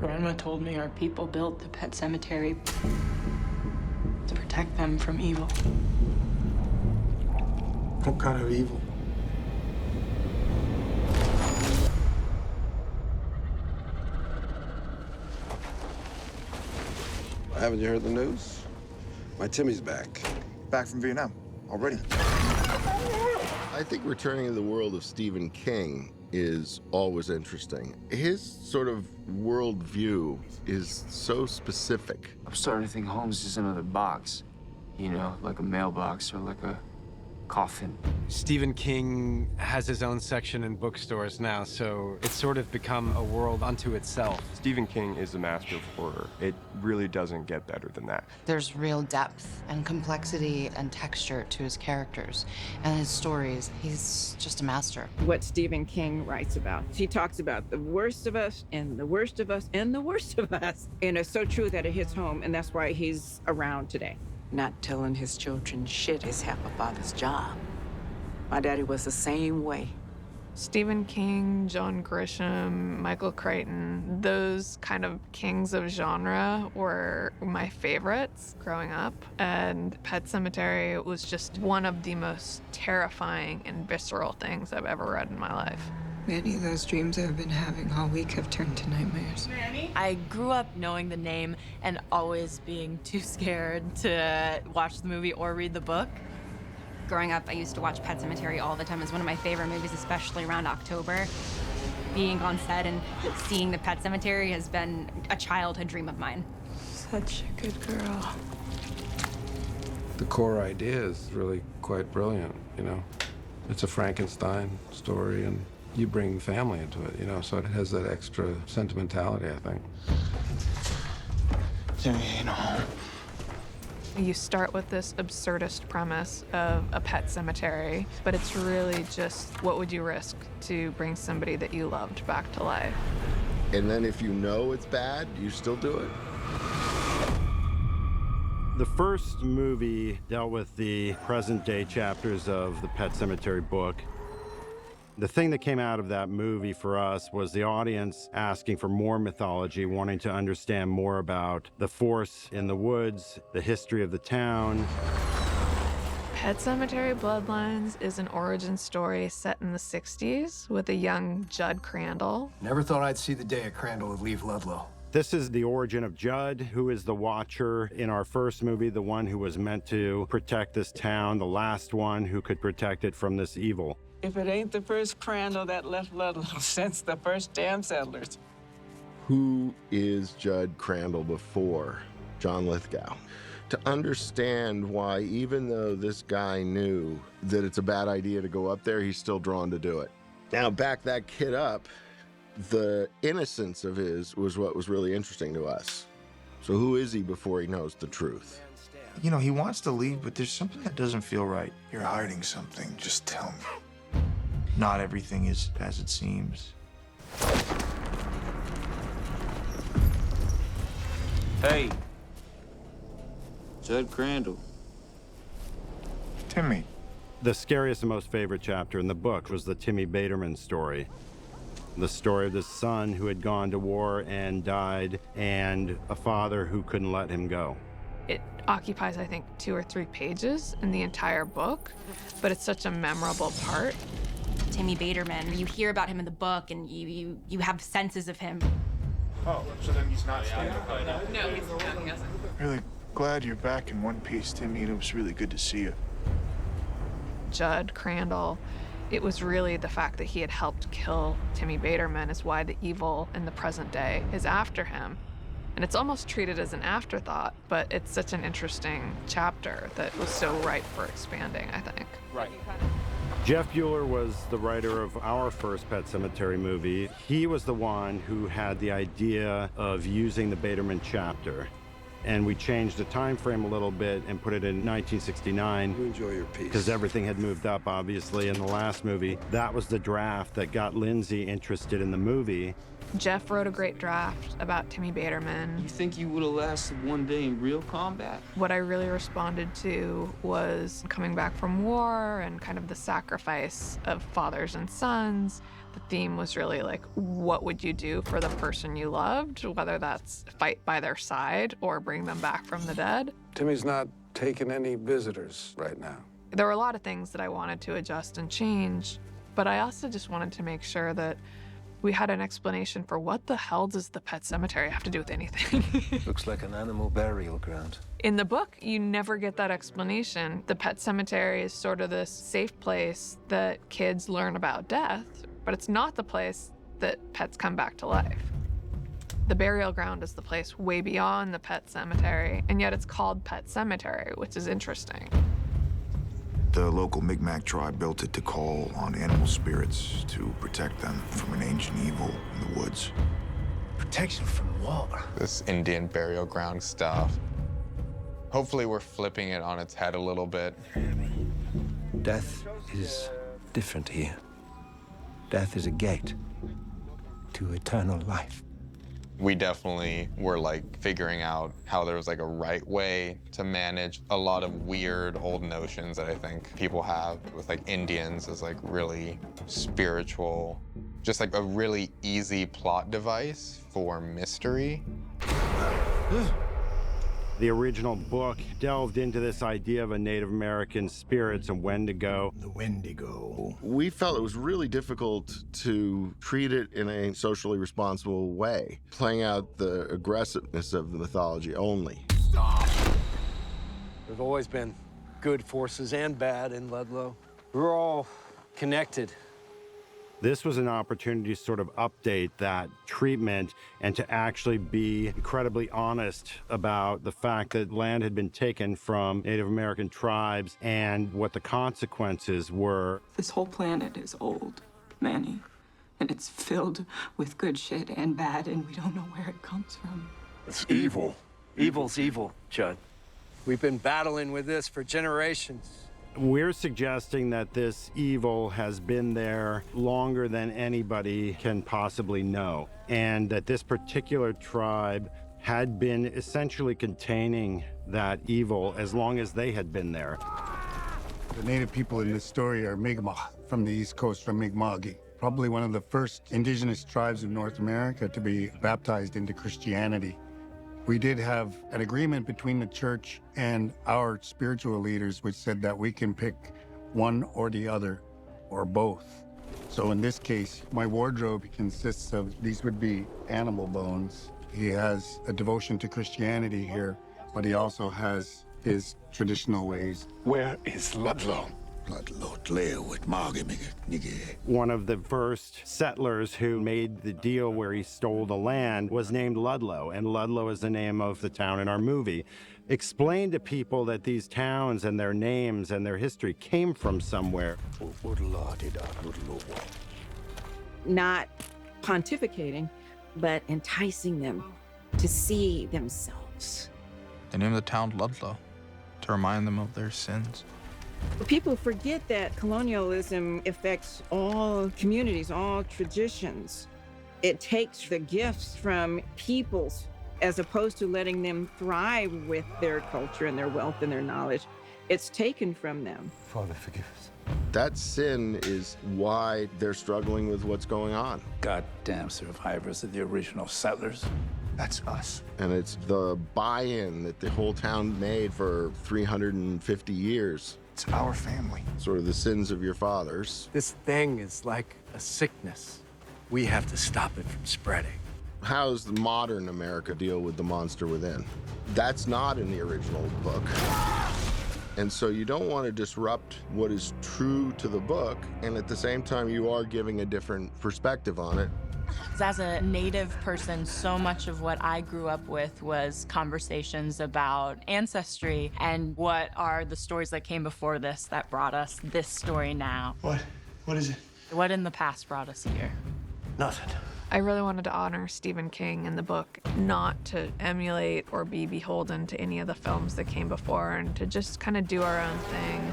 Grandma told me our people built the pet cemetery to protect them from evil. What kind of evil? Haven't you heard the news? My Timmy's back. Back from Vietnam, already. I think returning to the world of Stephen King is always interesting. His sort of worldview is so specific. I'm starting to think Holmes is another box. You know, like a mailbox or like a coffin. Stephen King has his own section in bookstores now, so it's sort of become a world unto itself. Stephen King is a master of horror. It really doesn't get better than that. There's real depth and complexity and texture to his characters and his stories. He's just a master. What Stephen King writes about. He talks about the worst of us and the worst of us and the worst of us. And it's so true that it hits home, and that's why he's around today. Not telling his children shit is half a father's job. My daddy was the same way. Stephen King, John Grisham, Michael Crichton, those kind of kings of genre were my favorites growing up. And Pet Sematary was just one of the most terrifying and visceral things I've ever read in my life. Many of those dreams I've been having all week have turned to nightmares. I grew up knowing the name and always being too scared to watch the movie or read the book. Growing up, I used to watch Pet Sematary all the time. It was one of my favorite movies, especially around October. Being on set and seeing the Pet Sematary has been a childhood dream of mine. Such a good girl. The core idea is really quite brilliant, you know. It's a Frankenstein story, and you bring family into it, you know, so it has that extra sentimentality, I think. Timmy ain't home. You start with this absurdist premise of a pet cemetery, but it's really just what would you risk to bring somebody that you loved back to life? And then if you know it's bad, you still do it. The first movie dealt with the present-day chapters of the Pet Sematary book. The thing that came out of that movie for us was the audience asking for more mythology, wanting to understand more about the force in the woods, the history of the town. Pet Sematary Bloodlines is an origin story set in the 60s with a young Judd Crandall. Never thought I'd see the day a Crandall would leave Ludlow. This is the origin of Judd, who is the Watcher in our first movie, the one who was meant to protect this town, the last one who could protect it from this evil. If it ain't the first Crandall that left Ludlow since the first damn settlers. Who is Judd Crandall before John Lithgow? To understand why, even though this guy knew that it's a bad idea to go up there, he's still drawn to do it. Now, back that kid up, the innocence of his was what was really interesting to us. So who is he before he knows the truth? You know, he wants to leave, but there's something that doesn't feel right. You're hiding something, just tell me. Not everything is as it seems. Hey. Judd Crandall. Timmy. The scariest and most favorite chapter in the book was the Timmy Baterman story. The story of this son who had gone to war and died, and a father who couldn't let him go. It occupies, I think, 2 or 3 pages in the entire book, but it's such a memorable part. Timmy Baterman, you hear about him in the book, and you have senses of him. Oh, so then he's not staying? No, he hasn't. Really glad you're back in one piece, Timmy, and it was really good to see you. Judd Crandall, it was really the fact that he had helped kill Timmy Baterman is why the evil in the present day is after him. And it's almost treated as an afterthought, but it's such an interesting chapter that was so ripe for expanding, I think. Right. Jeff Bueller was the writer of our first Pet Sematary movie. He was the one who had the idea of using the Baterman chapter. And we changed the time frame a little bit and put it in 1969. You enjoy your piece. Because everything had moved up, obviously, in the last movie. That was the draft that got Lindsey interested in the movie. Jeff wrote a great draft about Timmy Baterman. You think you would have lasted one day in real combat? What I really responded to was coming back from war and kind of the sacrifice of fathers and sons. The theme was really like, what would you do for the person you loved, whether that's fight by their side or bring them back from the dead? Timmy's not taking any visitors right now. There were a lot of things that I wanted to adjust and change, but I also just wanted to make sure that we had an explanation for what the hell does the pet cemetery have to do with anything? Looks like an animal burial ground. In the book, you never get that explanation. The pet cemetery is sort of this safe place that kids learn about death, but it's not the place that pets come back to life. The burial ground is the place way beyond the pet cemetery, and yet it's called Pet Cemetery, which is interesting. The local Mi'kmaq tribe built it to call on animal spirits to protect them from an ancient evil in the woods. Protection from what? This Indian burial ground stuff. Hopefully we're flipping it on its head a little bit. Death is different here. Death is a gate to eternal life. We definitely were like figuring out how there was like a right way to manage a lot of weird old notions that I think people have with like Indians as like really spiritual, just like a really easy plot device for mystery. The original book delved into this idea of a Native American spirits and Wendigo. The Wendigo. We felt it was really difficult to treat it in a socially responsible way, playing out the aggressiveness of the mythology only. There've always been good forces and bad in Ludlow. We're all connected. This was an opportunity to sort of update that treatment and to actually be incredibly honest about the fact that land had been taken from Native American tribes and what the consequences were. This whole planet is old, Manny, and it's filled with good shit and bad, and we don't know where it comes from. It's evil. Evil's evil, Judd. We've been battling with this for generations. We're suggesting that this evil has been there longer than anybody can possibly know, and that this particular tribe had been essentially containing that evil as long as they had been there. The native people in this story are Mi'kmaq from the East Coast, from Mi'kma'ki. Probably one of the first indigenous tribes of North America to be baptized into Christianity. We did have an agreement between the church and our spiritual leaders, which said that we can pick one or the other, or both. So in this case, my wardrobe consists of, these would be animal bones. He has a devotion to Christianity here, but he also has his traditional ways. Where is Ludlow? One of the first settlers who made the deal where he stole the land was named Ludlow, and Ludlow is the name of the town in our movie. Explain to people that these towns and their names and their history came from somewhere. Not pontificating, but enticing them to see themselves. They named the town Ludlow to remind them of their sins. People forget that colonialism affects all communities, all traditions. It takes the gifts from peoples as opposed to letting them thrive with their culture and their wealth and their knowledge. It's taken from them. Father, forgive us. That sin is why they're struggling with what's going on. Goddamn survivors of the original settlers. That's us. And it's the buy-in that the whole town made for 350 years. It's our family. Sort of the sins of your fathers. This thing is like a sickness. We have to stop it from spreading. How does the modern America deal with the monster within? That's not in the original book. And so you don't want to disrupt what is true to the book, and at the same time you are giving a different perspective on it. As a Native person, so much of what I grew up with was conversations about ancestry and what are the stories that came before this that brought us this story now. What? What is it? What in the past brought us here? Nothing. I really wanted to honor Stephen King in the book, not to emulate or be beholden to any of the films that came before, and to just kind of do our own thing.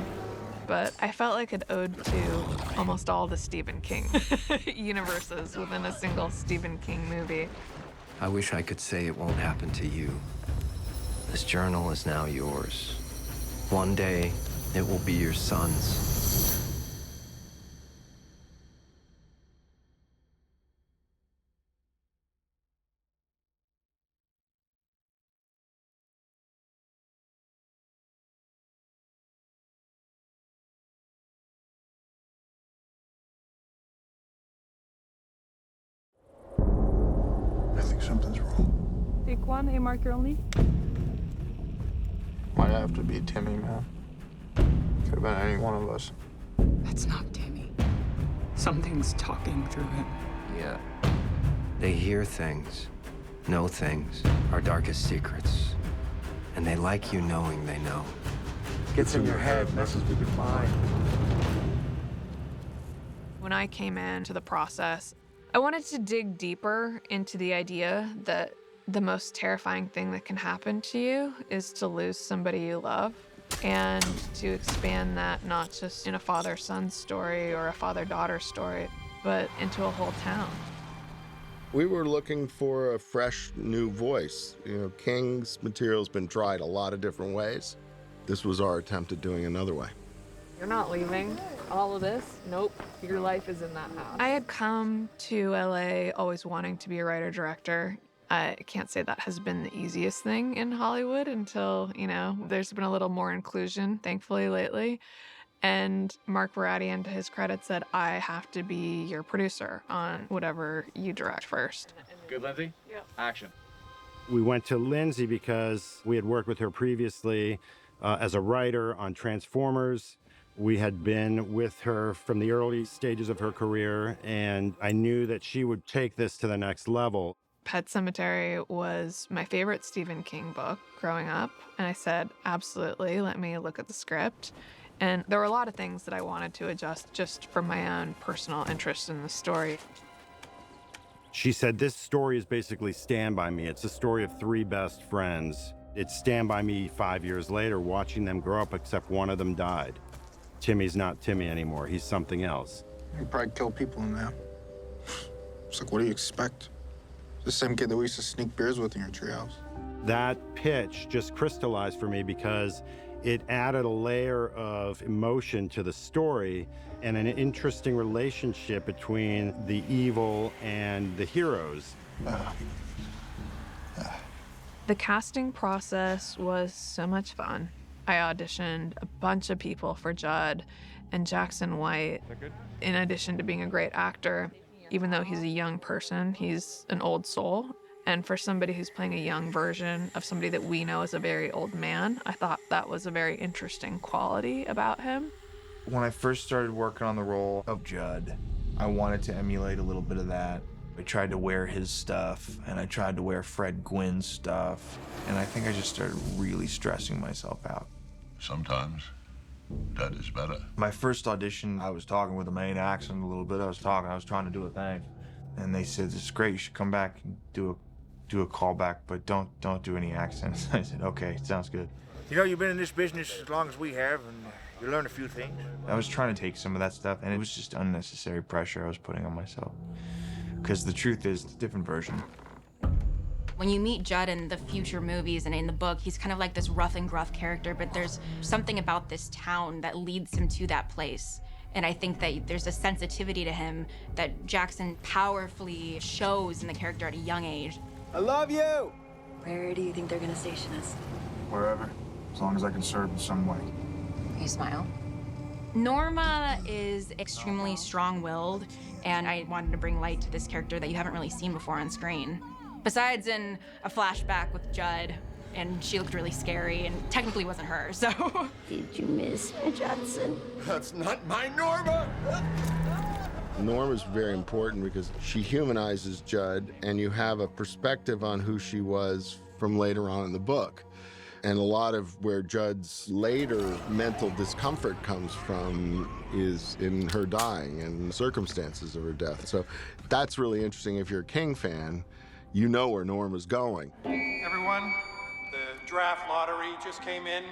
but I felt like an ode to almost all the Stephen King universes within a single Stephen King movie. I wish I could say it won't happen to you. This journal is now yours. One day, it will be your son's. I think something's wrong. Take one, a marker only. Might have to be Timmy, man. Could have been any one of us. That's not Timmy. Something's talking through him. Yeah. They hear things, know things, our darkest secrets. And they like you knowing they know. Gets in your head, messes with your mind. When I came into the process, I wanted to dig deeper into the idea that the most terrifying thing that can happen to you is to lose somebody you love, and to expand that not just in a father-son story or a father-daughter story, but into a whole town. We were looking for a fresh, new voice. You know, King's material's been tried a lot of different ways. This was our attempt at doing another way. You're not leaving. All of this? Nope. Your life is in that house. I had come to LA always wanting to be a writer-director. I can't say that has been the easiest thing in Hollywood until, you know, there's been a little more inclusion, thankfully, lately. And Mark Baratian, to his credit, said, I have to be your producer on whatever you direct first. Good, Lindsey? Yeah. Action. We went to Lindsey because we had worked with her previously as a writer on Transformers. We had been with her from the early stages of her career, and I knew that she would take this to the next level. Pet Sematary was my favorite Stephen King book growing up, and I said, absolutely, let me look at the script. And there were a lot of things that I wanted to adjust just for my own personal interest in the story. She said, this story is basically Stand By Me. It's a story of three best friends. It's Stand By Me 5 years later, watching them grow up, except one of them died. Timmy's not Timmy anymore. He's something else. He probably killed people in there. It's like, what do you expect? The same kid that we used to sneak beers with in your treehouse. That pitch just crystallized for me because it added a layer of emotion to the story and an interesting relationship between the evil and the heroes. The casting process was so much fun. I auditioned a bunch of people for Judd, and Jackson White, in addition to being a great actor, even though he's a young person, he's an old soul. And for somebody who's playing a young version of somebody that we know as a very old man, I thought that was a very interesting quality about him. When I first started working on the role of Judd, I wanted to emulate a little bit of that. I tried to wear his stuff, and I tried to wear Fred Gwynn's stuff, and I think I just started really stressing myself out. Sometimes that is better. My first audition, I was talking with a Maine accent a little bit. I was trying to do a thing. And they said, this is great, you should come back and do a callback, but don't do any accents. I said, okay, sounds good. You know, you've been in this business as long as we have, and you learn a few things. I was trying to take some of that stuff, and it was just unnecessary pressure I was putting on myself. Because the truth is, it's a different version. When you meet Judd in the future movies and in the book, he's kind of like this rough and gruff character, but there's something about this town that leads him to that place. And I think that there's a sensitivity to him that Jackson powerfully shows in the character at a young age. I love you! Where do you think they're gonna station us? Wherever, as long as I can serve in some way. You smile. Norma is extremely strong-willed, and I wanted to bring light to this character that you haven't really seen before on screen. Besides in a flashback with Judd, and she looked really scary, and technically wasn't her, so. Did you miss me, Johnson? That's not my Norma! Norma's very important because she humanizes Judd, and you have a perspective on who she was from later on in the book. And a lot of where Judd's later mental discomfort comes from is in her dying and the circumstances of her death. So that's really interesting. If you're a King fan, you know where Norma's going. Everyone, the draft lottery just came in.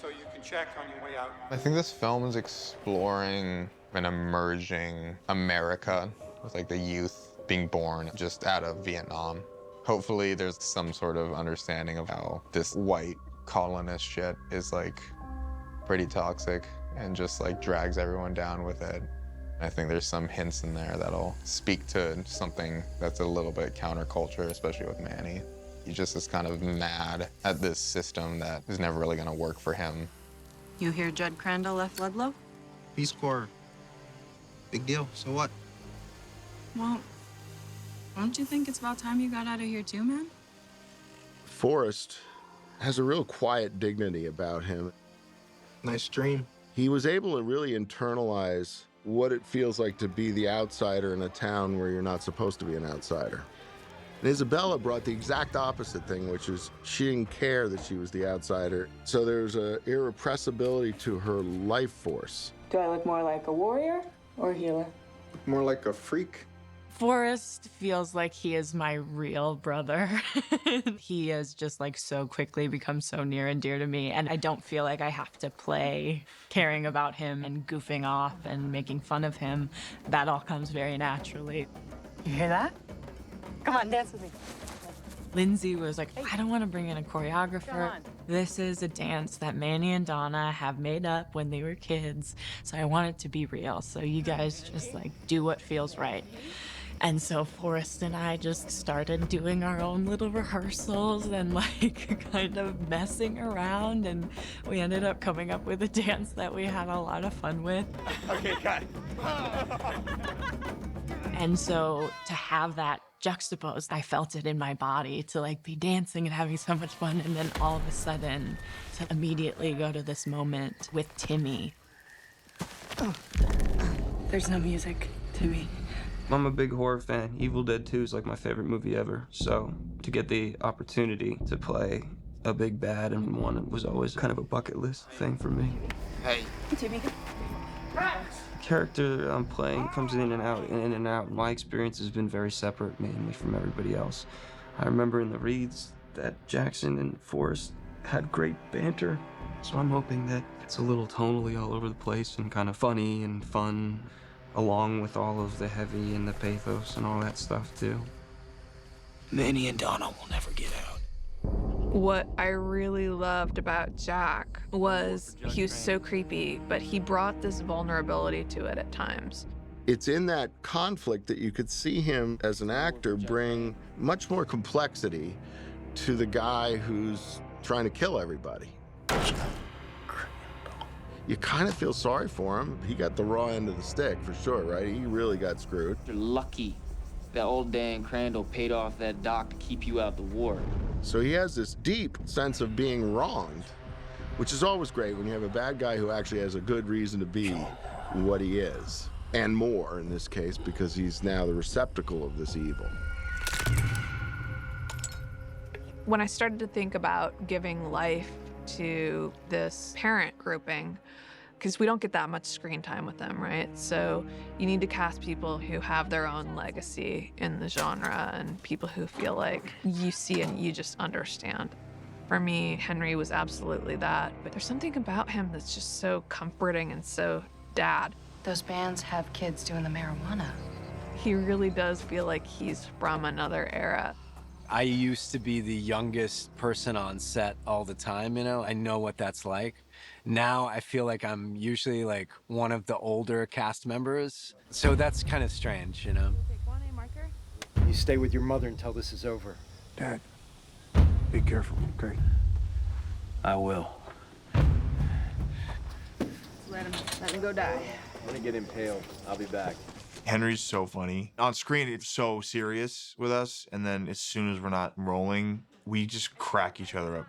so you can check on your way out. I think this film is exploring an emerging America with like the youth being born just out of Vietnam. Hopefully there's some sort of understanding of how this white colonist shit is like pretty toxic and just like drags everyone down with it. I think there's some hints in there that'll speak to something that's a little bit counterculture, especially with Manny. He just is kind of mad at this system that is never really gonna work for him. You hear Judd Crandall left Ludlow? Peace Corps. Big deal. So what? Well, don't you think it's about time you got out of here too, man? Forrest has a real quiet dignity about him. Nice dream. He was able to really internalize what it feels like to be the outsider in a town where you're not supposed to be an outsider. And Isabella brought the exact opposite thing, which is she didn't care that she was the outsider. So there's an irrepressibility to her life force. Do I look more like a warrior or a healer? More like a freak. Forrest feels like he is my real brother. He has just like so quickly become so near and dear to me, and I don't feel like I have to play caring about him and goofing off and making fun of him. That all comes very naturally. You hear that? Come on, dance with me. Lindsey was like, I don't want to bring in a choreographer. This is a dance that Manny and Donna have made up when they were kids, so I want it to be real. So you guys just like do what feels right. And so Forrest and I just started doing our own little rehearsals and like kind of messing around, and we ended up coming up with a dance that we had a lot of fun with. Okay, cut. And so to have that juxtaposed, I felt it in my body to like be dancing and having so much fun, and then all of a sudden to immediately go to this moment with Timmy. Oh, there's no music, Timmy. I'm a big horror fan. Evil Dead 2 is like my favorite movie ever. So to get the opportunity to play a big bad in one was always kind of a bucket list thing for me. Hey. Timmy. Character I'm playing comes in and out, in and out. My experience has been very separate, mainly from everybody else. I remember in the reads that Jackson and Forrest had great banter. So I'm hoping that it's a little tonally all over the place and kind of funny and fun, along with all of the heavy and the pathos and all that stuff too. Manny and Donna will never get out. What I really loved about Jack was he was so creepy, but he brought this vulnerability to it at times. It's in that conflict that you could see him as an actor bring much more complexity to the guy who's trying to kill everybody. You kind of feel sorry for him. He got the raw end of the stick for sure, right? He really got screwed. You're lucky that old Dan Crandall paid off that doc to keep you out the war. So he has this deep sense of being wronged, which is always great when you have a bad guy who actually has a good reason to be what he is. And more in this case, because he's now the receptacle of this evil. When I started to think about giving life to this parent grouping, because we don't get that much screen time with them, right? So you need to cast people who have their own legacy in the genre and people who feel like you see and you just understand. For me, Henry was absolutely that, but there's something about him that's just so comforting and so dad. Those bands have kids doing the marijuana. He really does feel like he's from another era. I used to be the youngest person on set all the time, you know? I know what that's like. Now I feel like I'm usually like one of the older cast members. So that's kind of strange, you know? You stay with your mother until this is over. Dad, be careful, okay? I will. Let him go die. I'm gonna get impaled. I'll be back. Henry's so funny. On screen, it's so serious with us, and then as soon as we're not rolling, we just crack each other up.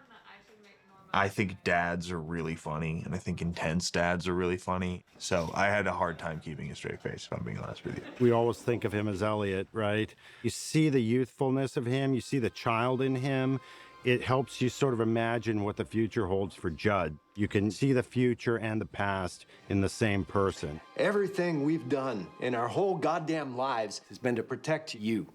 I think dads are really funny, and I think intense dads are really funny. So I had a hard time keeping a straight face, if I'm being honest with you. We always think of him as Elliot, right? You see the youthfulness of him, you see the child in him. It helps you sort of imagine what the future holds for Judd. You can see the future and the past in the same person. Everything we've done in our whole goddamn lives has been to protect you.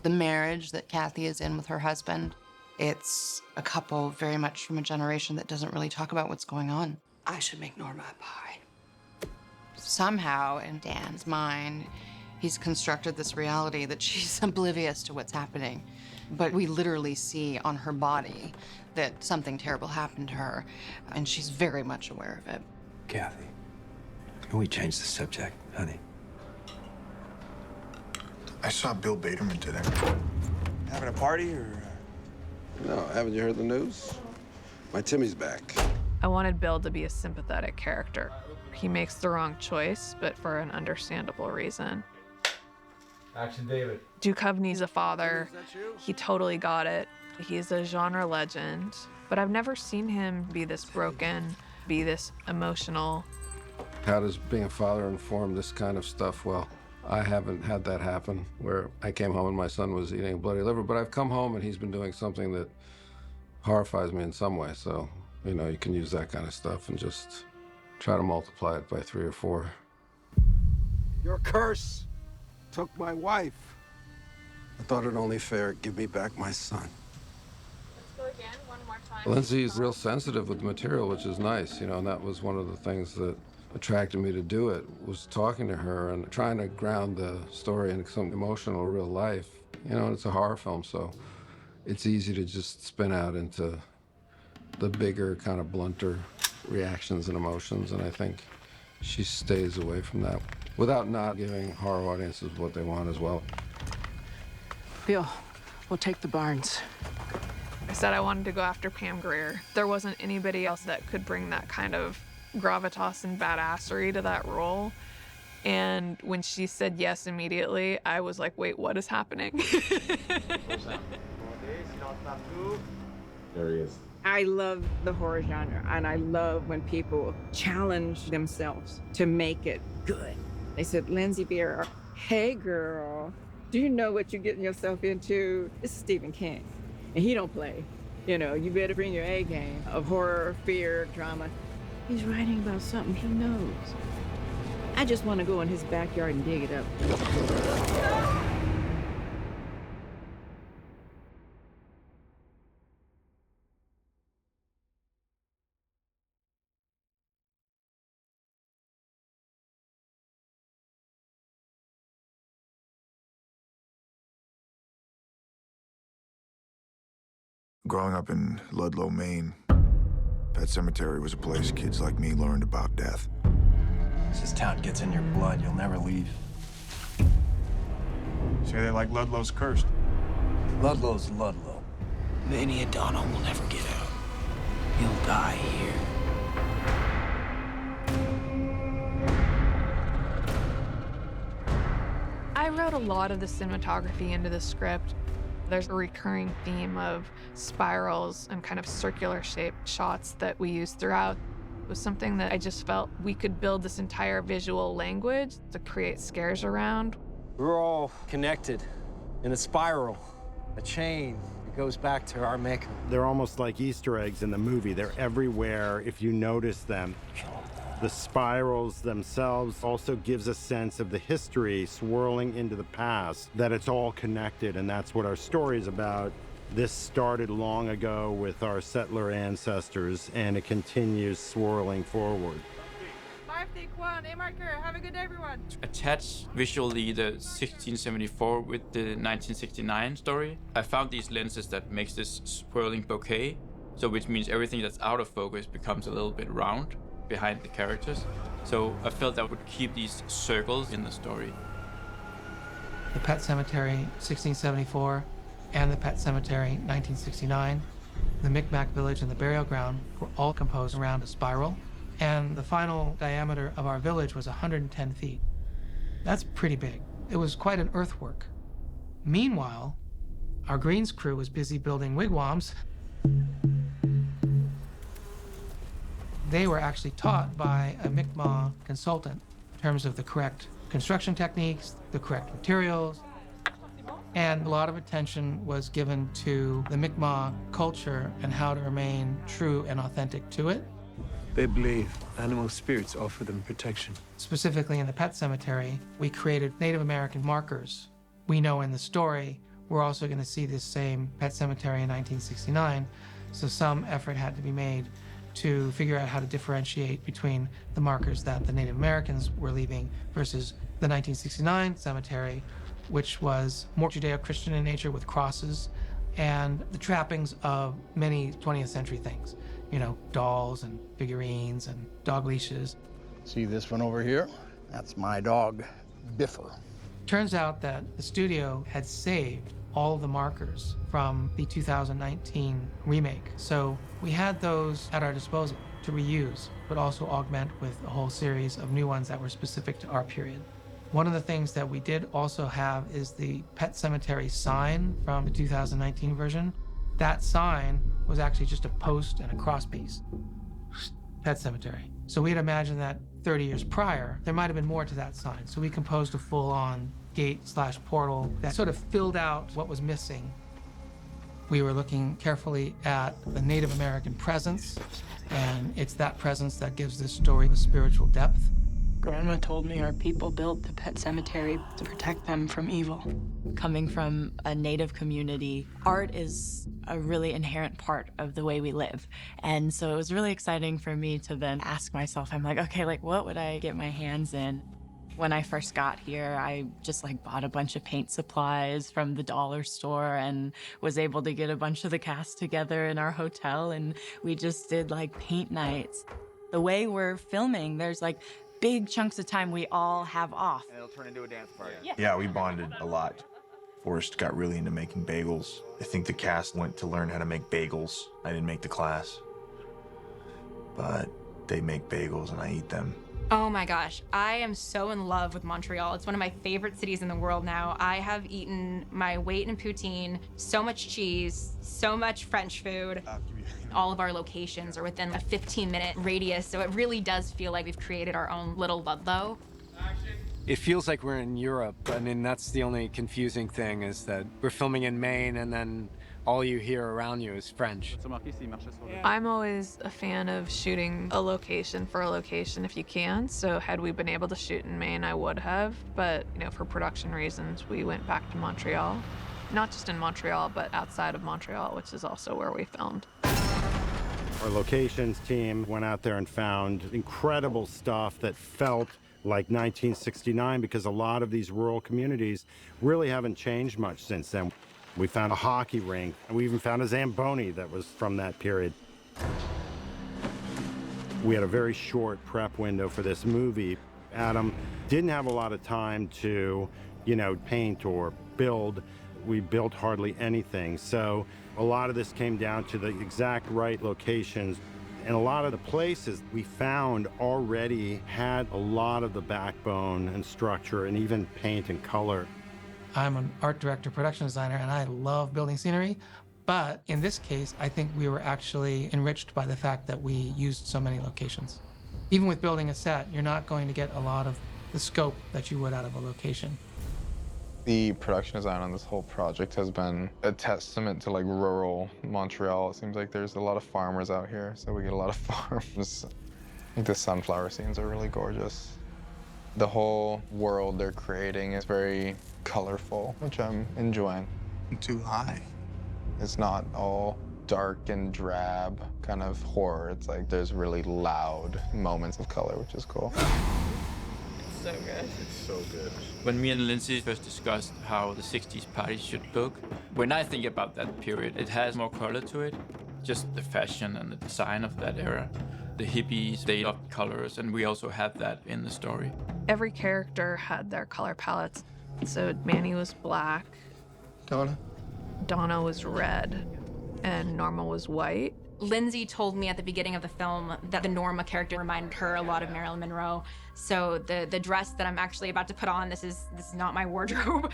The marriage that Kathy is in with her husband, It's a couple very much from a generation that doesn't really talk about what's going on. I should make Norma a pie. Somehow, in Dan's mind, he's constructed this reality that she's oblivious to what's happening. But we literally see on her body that something terrible happened to her, and she's very much aware of it. Kathy, can we change the subject, honey? I saw Bill Baderman today. Having a party or? No, haven't you heard the news? My Timmy's back. I wanted Bill to be a sympathetic character. He makes the wrong choice, but for an understandable reason. Action, David. Duchovny's a father. He totally got it. He's a genre legend, but I've never seen him be this broken, be this emotional. How does being a father inform this kind of stuff? Well, I haven't had that happen, where I came home and my son was eating a bloody liver, but I've come home and he's been doing something that horrifies me in some way. So, you know, you can use that kind of stuff and just try to multiply it by 3 or 4. Your curse took my wife. I thought it only fair to give me back my son. Let's go again, one more time. Lindsey's real sensitive with the material, which is nice, you know, and that was one of the things that attracted me to do it, was talking to her and trying to ground the story in some emotional real life. You know, it's a horror film, so it's easy to just spin out into the bigger, kind of blunter reactions and emotions, and I think she stays away from that without not giving horror audiences what they want as well. Bill, we'll take the Barnes. I said I wanted to go after Pam Grier. There wasn't anybody else that could bring that kind of gravitas and badassery to that role. And when she said yes immediately, I was like, wait, what is happening? There he is. I love the horror genre, and I love when people challenge themselves to make it good. They said, Lindsey Beer, hey girl, do you know what you're getting yourself into? This is Stephen King, and he don't play. You know, you better bring your A game of horror, fear, drama. He's writing about something he knows. I just want to go in his backyard and dig it up. Growing up in Ludlow, Maine, Pet Sematary was a place kids like me learned about death. As this town gets in your blood, you'll never leave. Say they like Ludlow's cursed. Ludlow's Ludlow. Manny O'Donnell will never get out. He'll die here. I wrote a lot of the cinematography into the script. There's a recurring theme of spirals and kind of circular shaped shots that we use throughout. It was something that I just felt we could build this entire visual language to create scares around. We're all connected in a spiral, a chain. It goes back to our maker. They're almost like Easter eggs in the movie. They're everywhere if you notice them. The spirals themselves also gives a sense of the history swirling into the past, that it's all connected, and that's what our story is about. This started long ago with our settler ancestors, and it continues swirling forward. 5, take 1, A marker. Have a good day, everyone. Attach visually the 1674 with the 1969 story. I found these lenses that makes this swirling bouquet, so which means everything that's out of focus becomes a little bit round behind the characters. So I felt that would keep these circles in the story. The Pet Sematary 1674 and the Pet Sematary 1969, the Micmac village and the burial ground were all composed around a spiral, and the final diameter of our village was 110 feet. That's pretty big. It was quite an earthwork. Meanwhile, our greens crew was busy building wigwams. They were actually taught by a Mi'kmaq consultant in terms of the correct construction techniques, the correct materials, and a lot of attention was given to the Mi'kmaq culture and how to remain true and authentic to it. They believe animal spirits offer them protection. Specifically in the Pet Sematary, we created Native American markers. We know in the story we're also going to see this same Pet Sematary in 1969. So some effort had to be made to figure out how to differentiate between the markers that the Native Americans were leaving versus the 1969 cemetery, which was more Judeo-Christian in nature with crosses and the trappings of many 20th century things. You know, dolls and figurines and dog leashes. See this one over here? That's my dog, Biffer. Turns out that the studio had saved all of the markers from the 2019 remake. So we had those at our disposal to reuse, but also augment with a whole series of new ones that were specific to our period. One of the things that we did also have is the Pet Cemetery sign from the 2019 version. That sign was actually just a post and a crosspiece. Pet Cemetery. So we had imagined that 30 years prior, there might have been more to that sign. So we composed a full-on gate/portal that sort of filled out what was missing. We were looking carefully at the Native American presence, and it's that presence that gives this story a spiritual depth. Grandma told me our people built the pet cemetery to protect them from evil. Coming from a Native community, art is a really inherent part of the way we live. And so it was really exciting for me to then ask myself, I'm like, okay, like what would I get my hands in? When I first got here, I just bought a bunch of paint supplies from the dollar store and was able to get a bunch of the cast together in our hotel, and we just did paint nights. The way we're filming, there's big chunks of time we all have off. And it'll turn into a dance party. Yeah. We bonded a lot. Forrest got really into making bagels. I think the cast went to learn how to make bagels. I didn't make the class, but they make bagels and I eat them. Oh my gosh, I am so in love with Montreal. It's one of my favorite cities in the world now. I have eaten my weight in poutine, so much cheese, so much French food. All of our locations are within a 15-minute radius, so it really does feel like we've created our own little Ludlow. It feels like we're in Europe. I mean, that's the only confusing thing, is that we're filming in Maine and then all you hear around you is French. I'm always a fan of shooting a location for a location if you can. So had we been able to shoot in Maine, I would have. But, for production reasons, we went back to Montreal. Not just in Montreal, but outside of Montreal, which is also where we filmed. Our locations team went out there and found incredible stuff that felt like 1969, because a lot of these rural communities really haven't changed much since then. We found a hockey rink, and we even found a Zamboni that was from that period. We had a very short prep window for this movie. Adam didn't have a lot of time to, paint or build. We built hardly anything. So a lot of this came down to the exact right locations. And a lot of the places we found already had a lot of the backbone and structure and even paint and color. I'm an art director, production designer, and I love building scenery. But in this case, I think we were actually enriched by the fact that we used so many locations. Even with building a set, you're not going to get a lot of the scope that you would out of a location. The production design on this whole project has been a testament to rural Montreal. It seems like there's a lot of farmers out here, so we get a lot of farms. I think the sunflower scenes are really gorgeous. The whole world they're creating is very colorful, which I'm enjoying. Too high. It's not all dark and drab kind of horror. It's there's really loud moments of color, which is cool. So good. It's so good. When me and Lindsey first discussed how the 60s party should look, when I think about that period, it has more color to it. Just the fashion and the design of that era. The hippies, they loved colors, and we also have that in the story. Every character had their color palettes. So Manny was black. Donna was red. And Norma was white. Lindsey told me at the beginning of the film that the Norma character reminded her a lot of Marilyn Monroe. So the dress that I'm actually about to put on, this is not my wardrobe,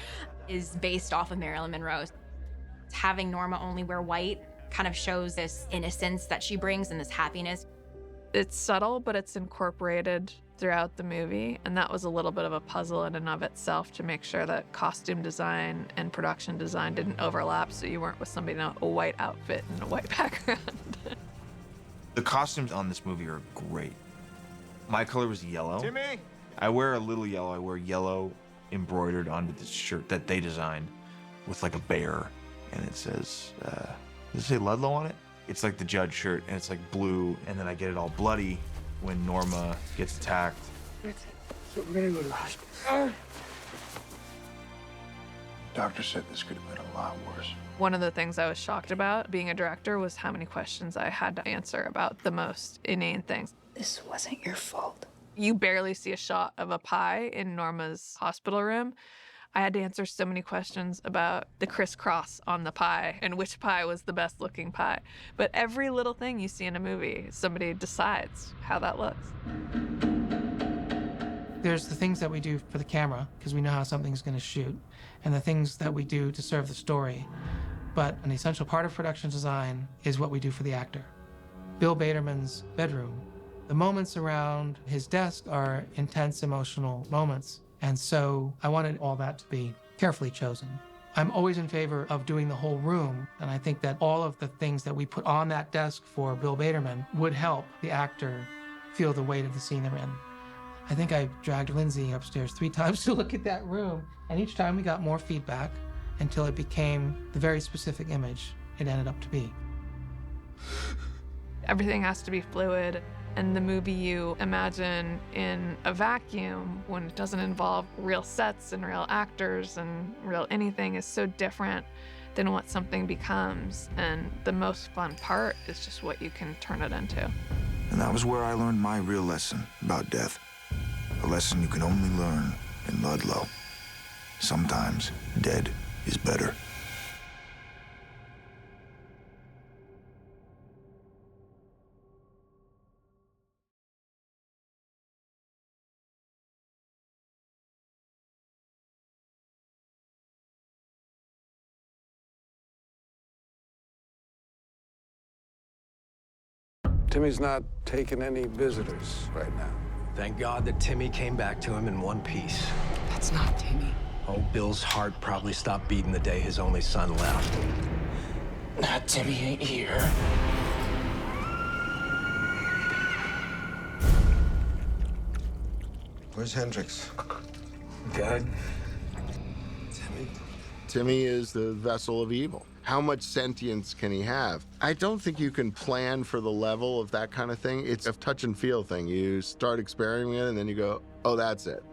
is based off of Marilyn Monroe. Having Norma only wear white kind of shows this innocence that she brings and this happiness. It's subtle, but it's incorporated throughout the movie, and that was a little bit of a puzzle in and of itself to make sure that costume design and production design didn't overlap, so you weren't with somebody in a white outfit and a white background. The costumes on this movie are great. My color was yellow. Timmy! I wear a little yellow. I wear yellow embroidered onto the shirt that they designed. with like a bear, and it says, does it say Ludlow on it? It's like the Judd shirt, and it's like blue, and then I get it all bloody when Norma gets attacked. So we're gonna go to the hospital. Doctor said this could have been a lot worse. One of the things I was shocked about being a director was how many questions I had to answer about the most inane things. This wasn't your fault. You barely see a shot of a pie in Norma's hospital room. I had to answer so many questions about the crisscross on the pie and which pie was the best looking pie. But every little thing you see in a movie, somebody decides how that looks. There's the things that we do for the camera, because we know how something's going to shoot, and the things that we do to serve the story. But an essential part of production design is what we do for the actor. Bill Baderman's bedroom, the moments around his desk are intense emotional moments, and so I wanted all that to be carefully chosen. I'm always in favor of doing the whole room, and I think that all of the things that we put on that desk for Bill Baderman would help the actor feel the weight of the scene they're in. I think I dragged Lindsey upstairs 3 times to look at that room, and each time we got more feedback until it became the very specific image it ended up to be. Everything has to be fluid, and the movie you imagine in a vacuum when it doesn't involve real sets and real actors and real anything is so different than what something becomes, and the most fun part is just what you can turn it into. And that was where I learned my real lesson about death. A lesson you can only learn in Ludlow. Sometimes dead is better. Timmy's not taking any visitors right now. Thank God that Timmy came back to him in one piece. That's not Timmy. Oh, Bill's heart probably stopped beating the day his only son left. Nah, Timmy ain't here. Where's Hendrix? Good. Timmy is the vessel of evil. How much sentience can he have? I don't think you can plan for the level of that kind of thing. It's a touch and feel thing. You start experimenting and then you go, oh, that's it.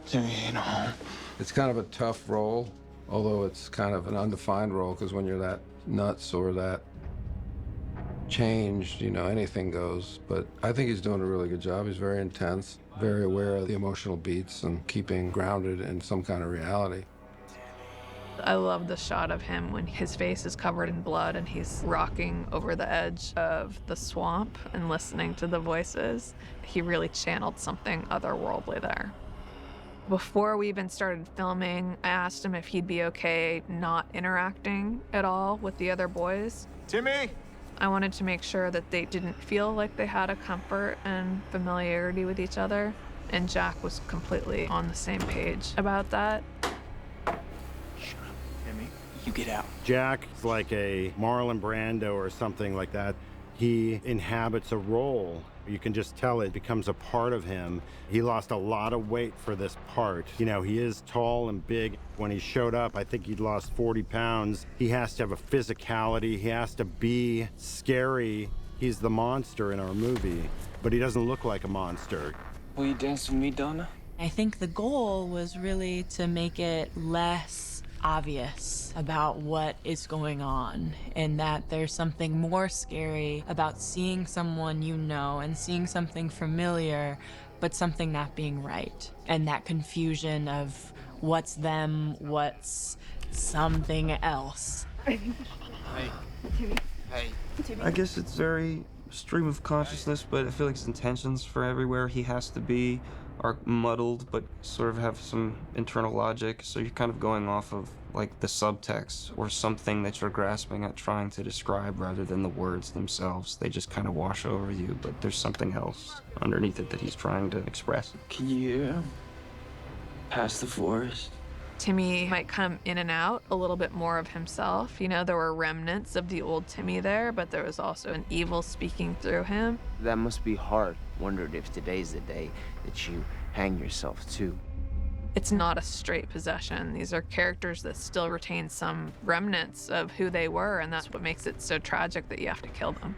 Timmy ain't home. It's kind of a tough role, although it's kind of an undefined role, because when you're that nuts or that changed, you know, anything goes. But I think he's doing a really good job. He's very intense, very aware of the emotional beats and keeping grounded in some kind of reality. I love the shot of him when his face is covered in blood and he's rocking over the edge of the swamp and listening to the voices. He really channeled something otherworldly there. Before we even started filming, I asked him if he'd be okay not interacting at all with the other boys. Timmy! I wanted to make sure that they didn't feel like they had a comfort and familiarity with each other, and Jack was completely on the same page about that. You get out. Jack's like a Marlon Brando or something like that. He inhabits a role. You can just tell it becomes a part of him. He lost a lot of weight for this part. You know, he is tall and big. When he showed up, I think he'd lost 40 pounds. He has to have a physicality. He has to be scary. He's the monster in our movie, but he doesn't look like a monster. Will you dance with me, Donna? I think the goal was really to make it less obvious about what is going on, and that there's something more scary about seeing someone you know and seeing something familiar, but something not being right. And that confusion of what's them, what's something else. Hey. Timmy. Hey. Timmy. I guess it's very stream of consciousness, but I feel like his intentions for everywhere he has to be are muddled, but sort of have some internal logic. So you're kind of going off of like the subtext or something that you're grasping at trying to describe rather than the words themselves. They just kind of wash over you, but there's something else underneath it that he's trying to express. Can you pass the forest? Timmy might come in and out a little bit more of himself. You know, there were remnants of the old Timmy there, but there was also an evil speaking through him. That must be hard. Wondered if today's the day that you hang yourself too. It's not a straight possession. These are characters that still retain some remnants of who they were, and that's what makes it so tragic that you have to kill them.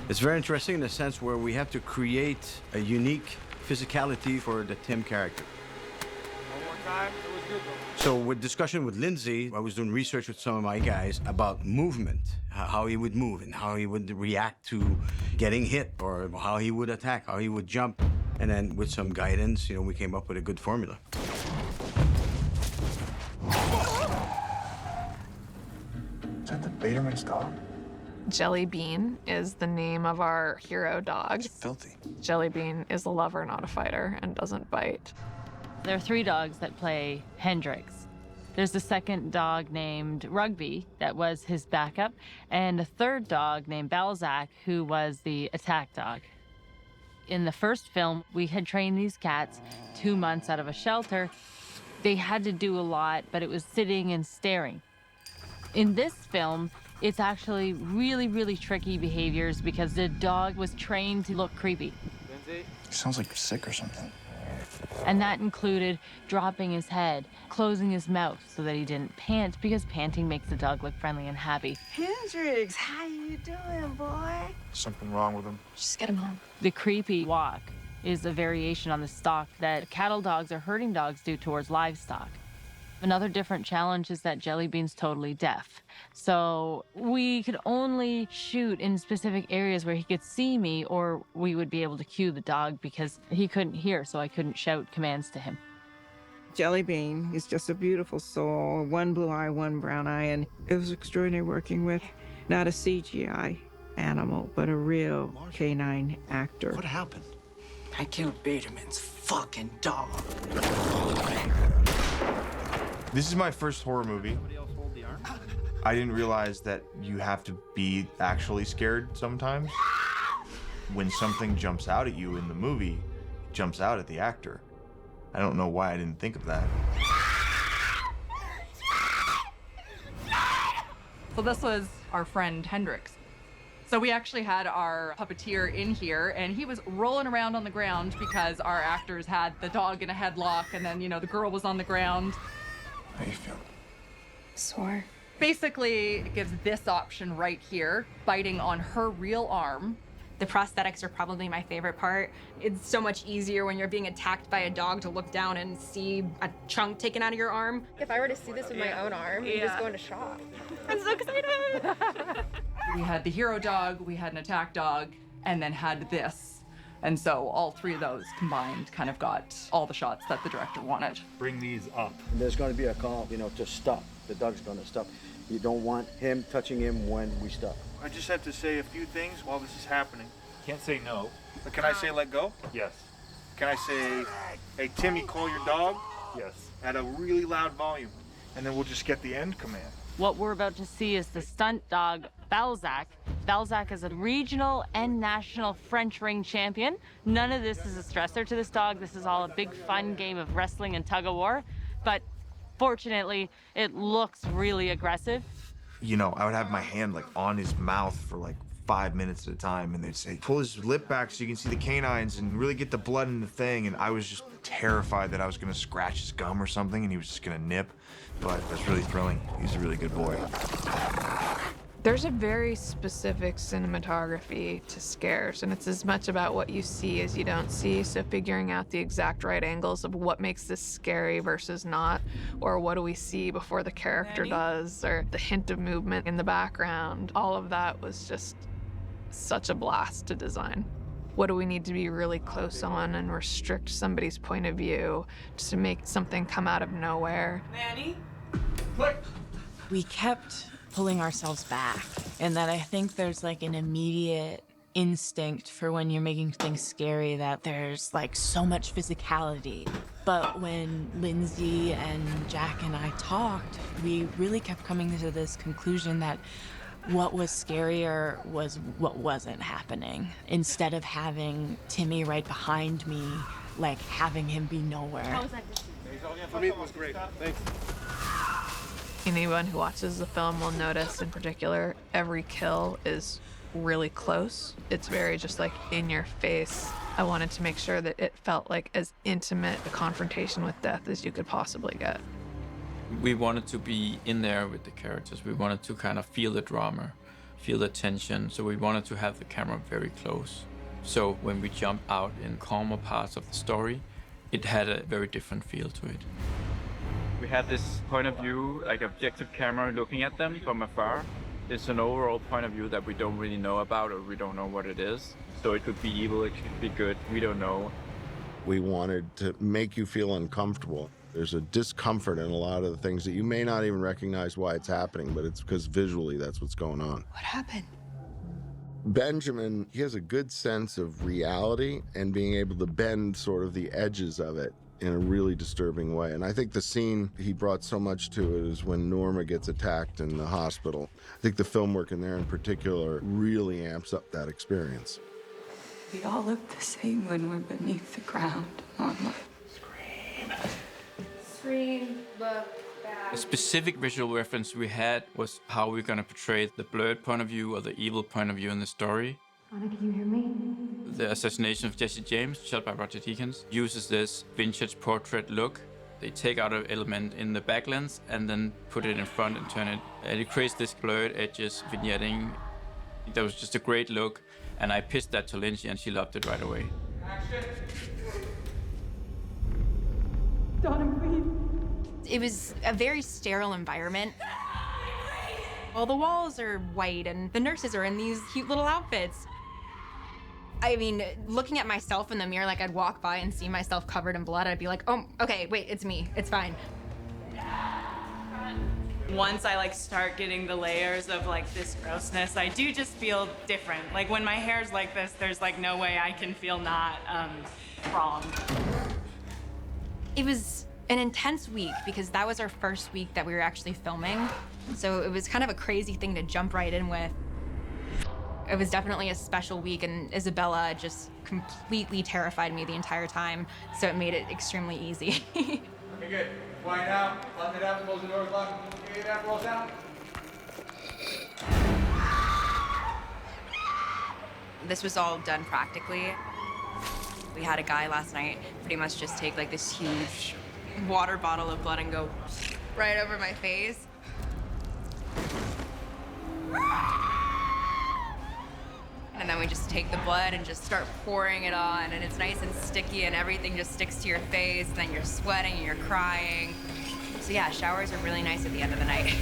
It's very interesting in the sense where we have to create a unique physicality for the Tim character. One more time. It was good, though. So with discussion with Lindsey, I was doing research with some of my guys about movement, how he would move and how he would react to getting hit or how he would attack, how he would jump. And then with some guidance, we came up with a good formula. Is that the Baderman's dog? Jelly Bean is the name of our hero dog. It's filthy. Jelly Bean is a lover, not a fighter, and doesn't bite. There are 3 dogs that play Hendrix. There's a second dog named Rugby that was his backup, and a third dog named Balzac who was the attack dog. In the first film, we had trained these cats 2 months out of a shelter. They had to do a lot, but it was sitting and staring. In this film, it's actually really, really tricky behaviors because the dog was trained to look creepy. He sounds like you're sick or something. And that included dropping his head, closing his mouth so that he didn't pant, because panting makes the dog look friendly and happy. Hendrix, how you doing, boy? Something wrong with him. Just get him home. The creepy walk is a variation on the stalk that cattle dogs or herding dogs do towards livestock. Another different challenge is that Jelly Bean's totally deaf. So we could only shoot in specific areas where he could see me, or we would be able to cue the dog because he couldn't hear, so I couldn't shout commands to him. Jelly Bean is just a beautiful soul, one blue eye, one brown eye, and it was extraordinary working with not a CGI animal, but a real canine actor. What happened? I killed Baderman's fucking dog. This is my first horror movie. I didn't realize that you have to be actually scared sometimes. When something jumps out at you in the movie, it jumps out at the actor. I don't know why I didn't think of that. So this was our friend Hendrix. So we actually had our puppeteer in here, and he was rolling around on the ground because our actors had the dog in a headlock, and then, the girl was on the ground. How you feel? Sore. Basically, it gives this option right here, biting on her real arm. The prosthetics are probably my favorite part. It's so much easier when you're being attacked by a dog to look down and see a chunk taken out of your arm. If I were to see this with my own arm, I'd just go into shock. I'm so excited. We had the hero dog, we had an attack dog, and then had this. And so all 3 of those combined kind of got all the shots that the director wanted. Bring these up. And there's going to be a call, to stop. The dog's going to stop. You don't want him touching him when we stop. I just have to say a few things while this is happening. Can't say no. But can I say let go? Yes. Can I say, hey, Timmy, call your dog? Yes. At a really loud volume. And then we'll just get the end command. What we're about to see is the stunt dog, Balzac. Balzac is a regional and national French ring champion. None of this is a stressor to this dog. This is all a big fun game of wrestling and tug of war. But fortunately, it looks really aggressive. I would have my hand on his mouth for 5 minutes at a time, and they'd say, pull his lip back so you can see the canines and really get the blood in the thing. And I was just terrified that I was gonna scratch his gum or something and he was just gonna nip. But that's really thrilling. He's a really good boy. There's a very specific cinematography to scares, and it's as much about what you see as you don't see. So figuring out the exact right angles of what makes this scary versus not, or what do we see before the character does, or the hint of movement in the background, all of that was just such a blast to design. What do we need to be really close on and restrict somebody's point of view just to make something come out of nowhere? Manny? We kept pulling ourselves back, and that I think there's an immediate instinct for when you're making things scary that there's so much physicality. But when Lindsey and Jack and I talked, we really kept coming to this conclusion that what was scarier was what wasn't happening. Instead of having Timmy right behind me, having him be nowhere. How was that? For me, it was great. Thanks. Anyone who watches the film will notice in particular, every kill is really close. It's very just like in your face. I wanted to make sure that it felt like as intimate a confrontation with death as you could possibly get. We wanted to be in there with the characters. We wanted to kind of feel the drama, feel the tension. So we wanted to have the camera very close. So when we jumped out in calmer parts of the story, it had a very different feel to it. We had this point of view, like objective camera looking at them from afar. It's an overall point of view that we don't really know about, or we don't know what it is. So it could be evil, it could be good, we don't know. We wanted to make you feel uncomfortable. There's a discomfort in a lot of the things that you may not even recognize why it's happening, but it's because visually that's what's going on. What happened? Benjamin, he has a good sense of reality and being able to bend sort of the edges of it in a really disturbing way. And I think the scene he brought so much to it is when Norma gets attacked in the hospital. I think the film work in there in particular really amps up that experience. We all look the same when we're beneath the ground, Norma. Scream, look back. A specific visual reference we had was how we're going to portray the blurred point of view or the evil point of view in the story. Anna, can you hear me? The assassination of Jesse James, shot by Roger Deakins, uses this vintage portrait look. They take out an element in the back lens and then put it in front and turn it. And it creates this blurred edges, vignetting. That was just a great look. And I pitched that to Lindsey and she loved it right away. Donna, please. It was a very sterile environment. All the walls are white and the nurses are in these cute little outfits. I mean, looking at myself in the mirror, like I'd walk by and see myself covered in blood, I'd be like, oh, okay, wait, it's me, it's fine. Once I like start getting the layers of like this grossness, I do just feel different. Like when my hair's like this, there's like no way I can feel not wrong. It was an intense week because that was our first week that we were actually filming. So it was kind of a crazy thing to jump right in with. It was definitely a special week, and Isabella just completely terrified me the entire time, so it made it extremely easy. Okay, good. Quiet out, lock it out, close the door, lock it, get it, rolls out. This was all done practically. We had a guy last night pretty much just take like this huge water bottle of blood and go right over my face. And then we just take the blood and just start pouring it on, and it's nice and sticky and everything just sticks to your face, and then you're sweating and you're crying. So yeah, showers are really nice at the end of the night.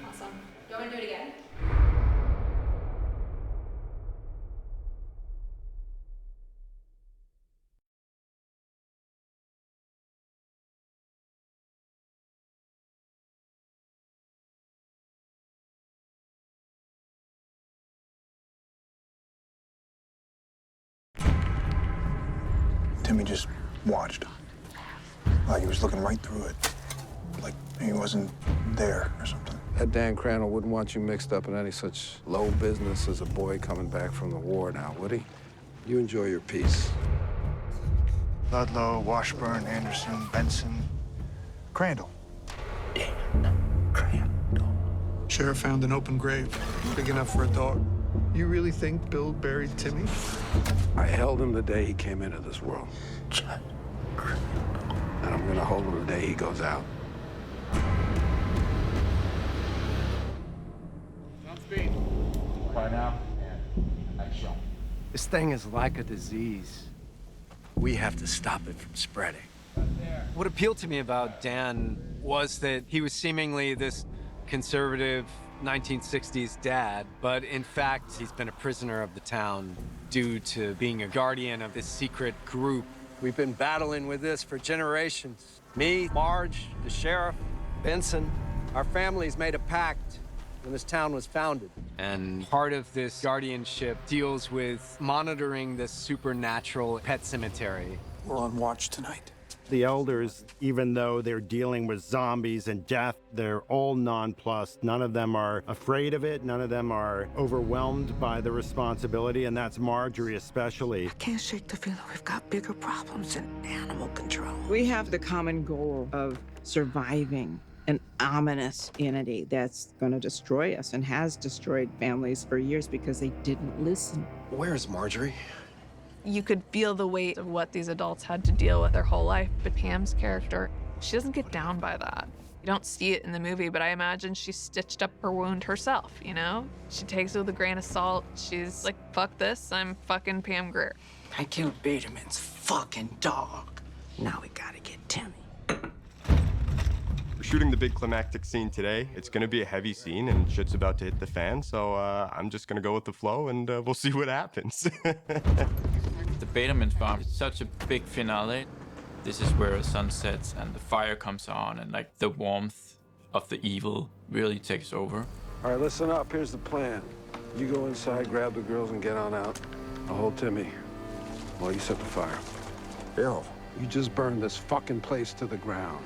Awesome. Do you want me to do it again? Timmy just watched. Like he was looking right through it. Like he wasn't there or something. That Dan Crandall wouldn't want you mixed up in any such low business as a boy coming back from the war now, would he? You enjoy your peace. Ludlow, Washburn, Anderson, Benson, Crandall. Sheriff found an open grave, big enough for a dog. You really think Bill buried Timmy? I held him the day he came into this world. And I'm gonna hold him the day he goes out. Speed. Quiet now. Action. This thing is like a disease. We have to stop it from spreading. What appealed to me about Dan was that he was seemingly this conservative 1960s dad, but in fact, he's been a prisoner of the town due to being a guardian of this secret group. We've been battling with this for generations. Me, Marge, the sheriff, Benson, our families made a pact when this town was founded. And part of this guardianship deals with monitoring this supernatural pet cemetery. We're on watch tonight. The elders, even though they're dealing with zombies and death, they're all nonplussed. None of them are afraid of it. None of them are overwhelmed by the responsibility, and that's Marjorie especially. I can't shake the feeling we've got bigger problems than animal control. We have the common goal of surviving an ominous entity that's going to destroy us and has destroyed families for years because they didn't listen. Where's Marjorie? You could feel the weight of what these adults had to deal with their whole life, but Pam's character, she doesn't get down by that. You don't see it in the movie, but I imagine she stitched up her wound herself, you know? She takes it with a grain of salt. She's like, fuck this, I'm fucking Pam Grier. I killed Baderman's fucking dog. Now we gotta get Timmy. We're shooting the big climactic scene today. It's gonna be a heavy scene and shit's about to hit the fan, so I'm just gonna go with the flow and we'll see what happens. The Baderman farm is such a big finale. This is where the sun sets and the fire comes on and like the warmth of the evil really takes over. All right, listen up. Here's the plan. You go inside, grab the girls, and get on out. I'll hold Timmy while you set the fire. Bill, you just burned this fucking place to the ground.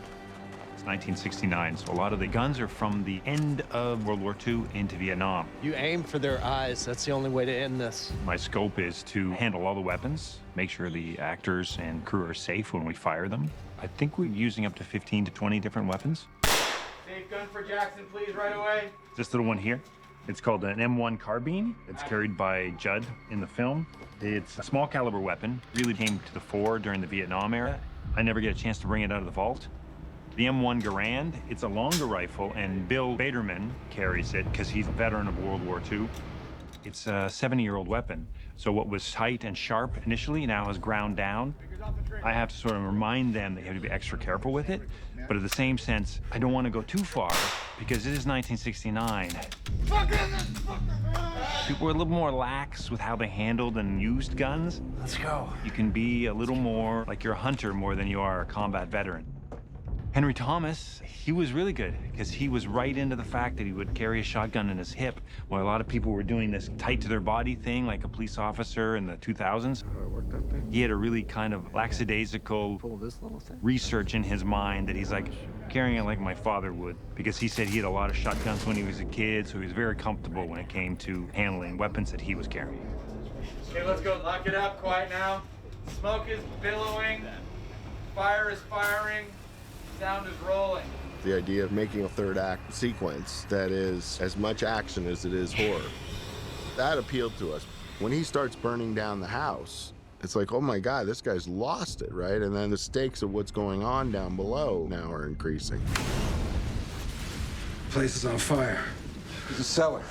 It's 1969, so a lot of the guns are from the end of World War II into Vietnam. You aim for their eyes. That's the only way to end this. My scope is to handle all the weapons, make sure the actors and crew are safe when we fire them. I think we're using up to 15 to 20 different weapons. Safe gun for Jackson, please, right away. This little one here, it's called an M1 carbine. It's carried by Judd in the film. It's a small caliber weapon, really came to the fore during the Vietnam era. I never get a chance to bring it out of the vault. The M1 Garand, it's a longer rifle, and Bill Baderman carries it because he's a veteran of World War II. It's a 70-year-old weapon, so what was tight and sharp initially now has ground down. I have to sort of remind them that you have to be extra careful with it, but in the same sense, I don't want to go too far because it is 1969. People were a little more lax with how they handled and used guns. Let's go. You can be a little more like you're a hunter more than you are a combat veteran. Henry Thomas, he was really good because he was right into the fact that he would carry a shotgun in his hip while a lot of people were doing this tight to their body thing like a police officer in the 2000s. He had a really kind of lackadaisical research in his mind that he's like carrying it like my father would because he said he had a lot of shotguns when he was a kid, so he was very comfortable when it came to handling weapons that he was carrying. Okay, let's go. Lock it up. Quiet now. Smoke is billowing. Fire is firing. Sound is rolling. The idea of making a third act sequence that is as much action as it is horror, that appealed to us. When he starts burning down the house, it's like, oh my God, this guy's lost it, right? And then the stakes of what's going on down below now are increasing. The place is on fire. There's a cellar.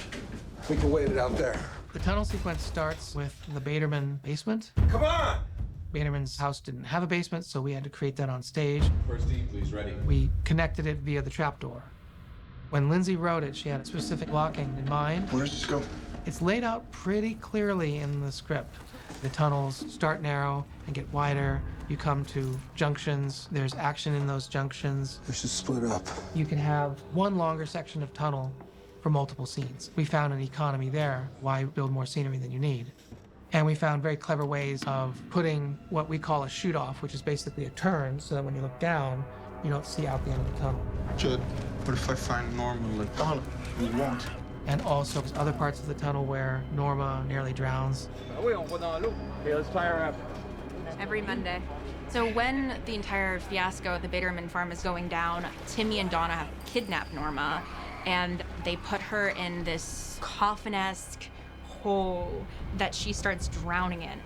We can wait it out there. The tunnel sequence starts with the Baderman basement. Come on! Baderman's house didn't have a basement, so we had to create that on stage. First team, please, ready. We connected it via the trapdoor. When Lindsey wrote it, she had a specific blocking in mind. Where's this go? It's laid out pretty clearly in the script. The tunnels start narrow and get wider. You come to junctions. There's action in those junctions. We should split up. You can have one longer section of tunnel for multiple scenes. We found an economy there. Why build more scenery than you need? And we found very clever ways of putting what we call a shoot-off, which is basically a turn, so that when you look down, you don't see out the end of the tunnel. Judd, what if I find Norma like Donna? We won't. And also there's other parts of the tunnel where Norma nearly drowns. Okay, let's fire up. Every Monday. So when the entire fiasco at the Baderman farm is going down, Timmy and Donna have kidnapped Norma, and they put her in this coffin-esque hole that she starts drowning in.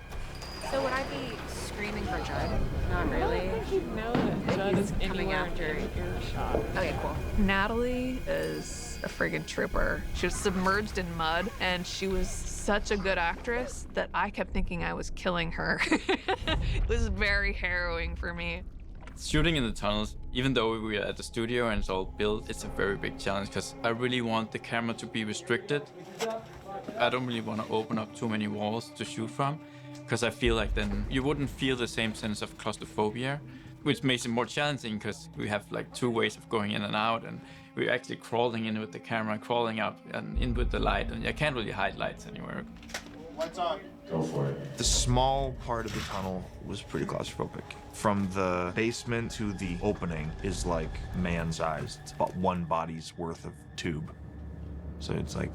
So would I be screaming for Judd? Not really. No, that Judd is coming after earshot. Okay, cool. Natalie is a friggin' trooper. She was submerged in mud, and she was such a good actress that I kept thinking I was killing her. It was very harrowing for me. Shooting in the tunnels, even though we're at the studio and it's all built, it's a very big challenge because I really want the camera to be restricted. I don't really want to open up too many walls to shoot from because I feel like then you wouldn't feel the same sense of claustrophobia, which makes it more challenging because we have like two ways of going in and out, and we're actually crawling in with the camera, crawling out and in with the light, and I can't really hide lights anywhere. Lights on. Go for it. The small part of the tunnel was pretty claustrophobic. From the basement to the opening is like man size. It's about one body's worth of tube. So it's like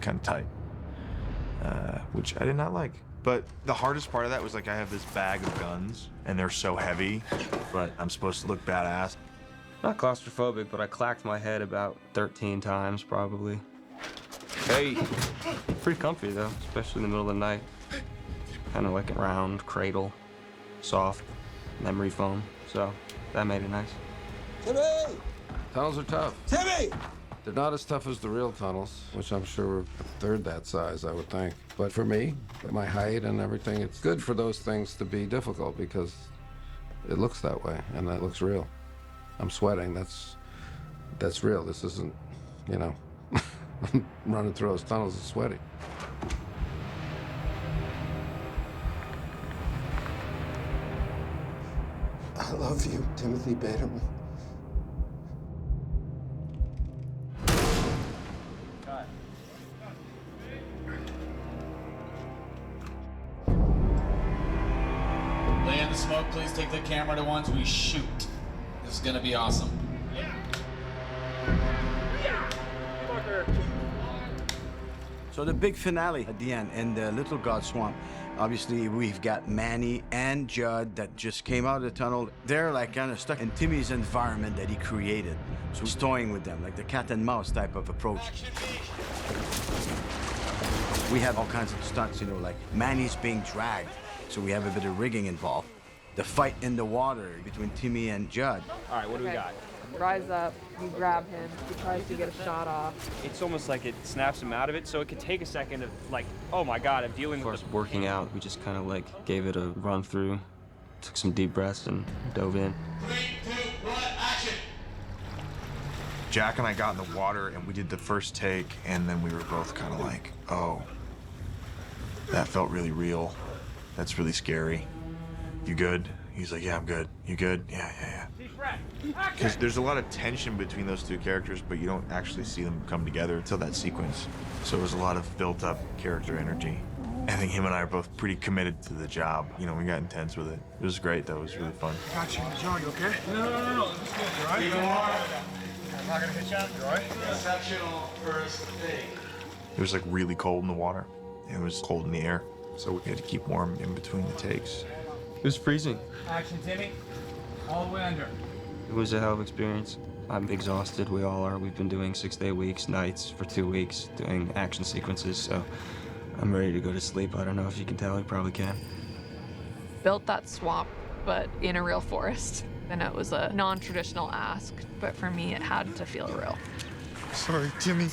kind of tight, which I did not like. But the hardest part of that was like I have this bag of guns and they're so heavy, but I'm supposed to look badass. Not claustrophobic, but I clacked my head about 13 times, probably. Hey, pretty comfy, though, especially in the middle of the night. Kind of like a round cradle, soft, memory foam, so that made it nice. Timmy! Tunnels are tough. Timmy! They're not as tough as the real tunnels, which I'm sure are a third that size, I would think. But for me, at my height and everything, it's good for those things to be difficult because it looks that way, and that looks real. I'm sweating, that's real. This isn't, you know, I'm running through those tunnels and sweating. I love you, Timothy Baderman. Lay in the smoke, please take the camera to once we shoot. This is gonna be awesome. So the big finale at the end in the Little God Swamp, obviously we've got Manny and Judd that just came out of the tunnel. They're like kind of stuck in Timmy's environment that he created. So he's toying with them, like the cat and mouse type of approach. We have all kinds of stunts, you know, like Manny's being dragged, so we have a bit of rigging involved. The fight in the water between Timmy and Judd. All right, what do we got? Rise up, you grab him, he tries to get a shot off. It's almost like it snaps him out of it, so it could take a second of like, oh my God, I'm dealing with. As far as working out, we just kind of like gave it a run through, took some deep breaths and dove in. 3, 2, 1, action! Jack and I got in the water and we did the first take, and then we were both kind of like, oh, that felt really real. That's really scary. You good? He's like, yeah, I'm good. You good? Yeah. Because there's a lot of tension between those two characters, but you don't actually see them come together until that sequence. So it was a lot of built-up character energy. I think him and I are both pretty committed to the job. You know, we got intense with it. It was great, though. It was really fun. Got you. John, you okay? No. This is good, you all right? You I'm not gonna hit you. You all right? Exceptional first take. It was like really cold in the water. It was cold in the air, so we had to keep warm in between the takes. It was freezing. Action, Timmy. All the way under. It was a hell of an experience. I'm exhausted, we all are. We've been doing 6-day weeks, nights for 2 weeks, doing action sequences, so I'm ready to go to sleep. I don't know if you can tell, you probably can. Built that swamp, but in a real forest. And it was a non-traditional ask, but for me, it had to feel real. Sorry, Timmy.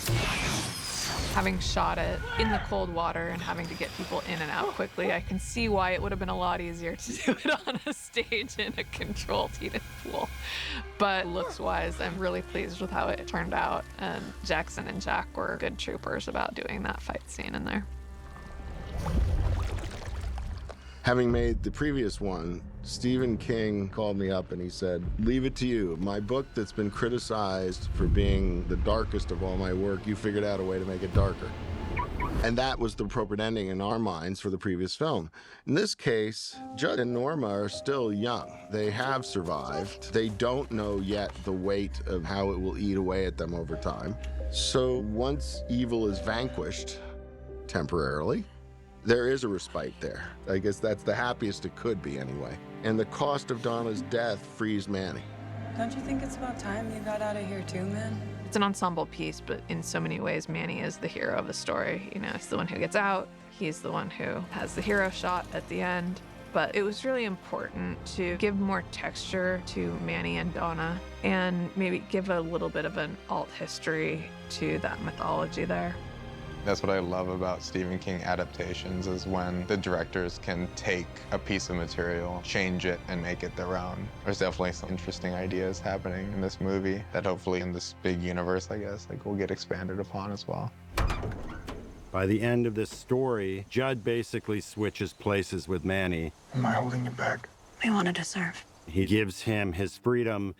Having shot it in the cold water and having to get people in and out quickly, I can see why it would have been a lot easier to do it on a stage in a controlled heated pool. But looks-wise, I'm really pleased with how it turned out, and Jackson and Jack were good troopers about doing that fight scene in there. Having made the previous one, Stephen King called me up and he said, leave it to you. My book that's been criticized for being the darkest of all my work, you figured out a way to make it darker. And that was the appropriate ending in our minds for the previous film. In this case, Judd and Norma are still young. They have survived. They don't know yet the weight of how it will eat away at them over time. So once evil is vanquished, temporarily, there is a respite there. I guess that's the happiest it could be anyway. And the cost of Donna's death frees Manny. Don't you think it's about time you got out of here too, man? It's an ensemble piece, but in so many ways, Manny is the hero of the story. You know, he's the one who gets out. He's the one who has the hero shot at the end. But it was really important to give more texture to Manny and Donna and maybe give a little bit of an alt history to that mythology there. That's what I love about Stephen King adaptations is when the directors can take a piece of material, change it, and make it their own. There's definitely some interesting ideas happening in this movie that hopefully in this big universe, I guess, like will get expanded upon as well. By the end of this story, Judd basically switches places with Manny. Am I holding you back? We wanted to serve. He gives him his freedom,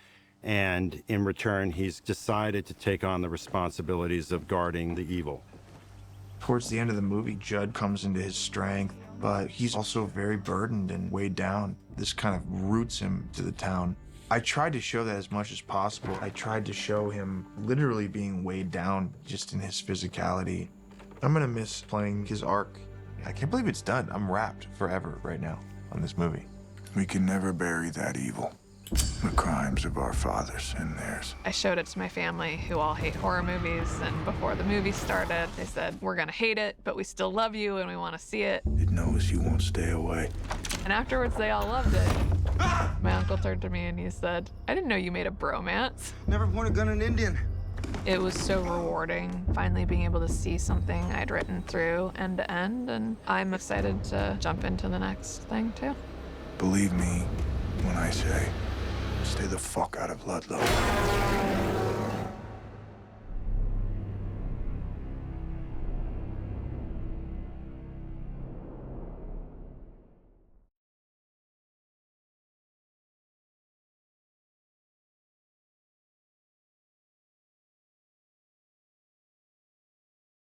and in return, he's decided to take on the responsibilities of guarding the evil. Towards the end of the movie, Judd comes into his strength, but he's also very burdened and weighed down. This kind of roots him to the town. I tried to show that as much as possible. I tried to show him literally being weighed down just in his physicality. I'm gonna miss playing his arc. I can't believe it's done. I'm wrapped forever right now on this movie. We can never bury that evil. The crimes of our fathers and theirs. I showed it to my family, who all hate horror movies, and before the movie started, they said, we're gonna hate it, but we still love you and we wanna see it. It knows you won't stay away. And afterwards, they all loved it. My uncle turned to me and he said, I didn't know you made a bromance. Never point a gun at an Indian. It was so rewarding, finally being able to see something I'd written through end to end, and I'm excited to jump into the next thing, too. Believe me when I say, stay the fuck out of Ludlow.